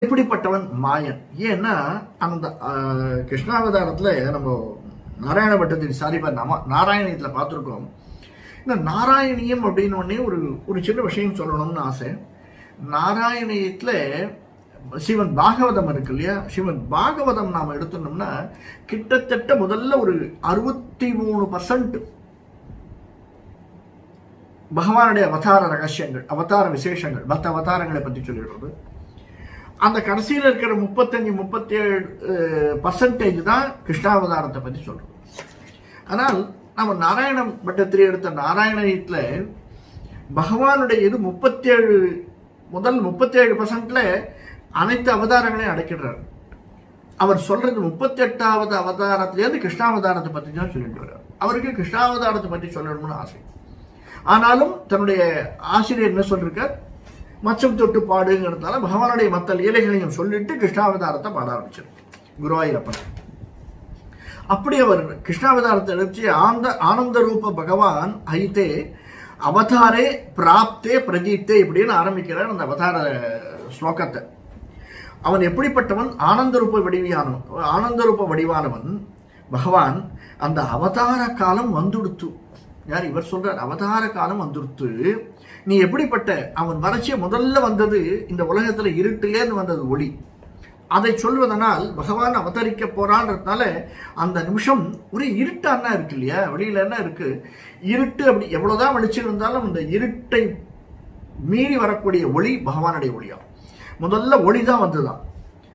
எப்படிப்பட்டவன் மாயன். ஏன்னா அந்த கிருஷ்ணாவதாரத்துல நம்ம நாராயண பட்டத்தின் சாரிப்பா நாராயணியத்துல பார்த்துருக்கோம். இந்த நாராயணியம் அப்படின்னு ஒன்னே ஒரு சின்ன விஷயம் சொல்லணும்னு ஆசை. நாராயணியத்துல ஸ்ரீமத் பாகவதம் இருக்கு இல்லையா, ஸ்ரீமத் பாகவதம் நாம எடுத்துட்டோம்னா கிட்டத்தட்ட முதல்ல ஒரு 63% பகவானுடைய அவதார ரகசியங்கள், அவதார விசேஷங்கள், மற்ற அவதாரங்களை பற்றி சொல்லிடுறது. அந்த கடைசியில் இருக்கிற 35-37% தான் கிருஷ்ணாவதாரத்தை பற்றி சொல்றோம். ஆனால் நம்ம நாராயண பட்டத்திரி எடுத்த நாராயணத்துல பகவானுடைய இது 37% அனைத்து அவதாரங்களையும் அடைக்கிறார். அவர் சொல்றது 38வது அவதாரத்திலேருந்து கிருஷ்ணாவதாரத்தை பற்றி தான் சொல்லிட்டு வர்றார். அவருக்கு கிருஷ்ணாவதாரத்தை பற்றி சொல்லணும்னு ஆசை. ஆனாலும் தன்னுடைய ஆசிரியர் என்ன சொல்லிருக்கார், மச்சம் தொட்டு பாடுங்கிறதுனால பகவானுடைய மற்ற லீலைகளையும் சொல்லிட்டு கிருஷ்ணாவதாரத்தை பாட ஆரம்பிச்சார் குருவாயூரப்பன். அப்படி அவர் கிருஷ்ணாவதாரத்தை எடுத்து ஆனந்த ரூப பகவான் ஐத்தே அவதாரே பிராப்தே பிரஜீத்தே இப்படின்னு ஆரம்பிக்கிறார் அந்த அவதார ஸ்லோகத்தை. அவன் எப்படிப்பட்டவன், ஆனந்த ரூப வடிவானவன் பகவான். அந்த அவதார காலம் வந்துடுத்து. யார் இவர் சொல்றார், அவதார காலம் வந்துடுத்து. நீ எப்படிப்பட்ட, அவன் வறட்சிய முதல்ல வந்தது இந்த உலகத்துல இருட்டிலேருந்து வந்தது ஒளி. அதை சொல்வதனால் பகவான் அவதரிக்க போறான்றதுனால அந்த நிமிஷம் ஒரு இருட்டானா இருக்கு இல்லையா, வெளியில என்ன இருக்கு, இருட்டு. அப்படி எவ்வளவுதான் வெளிச்சம் இருந்தாலும் அந்த இருட்டை மீறி வரக்கூடிய ஒளி பகவானுடைய ஒளியா. முதல்ல ஒளி தான் வந்துதான்.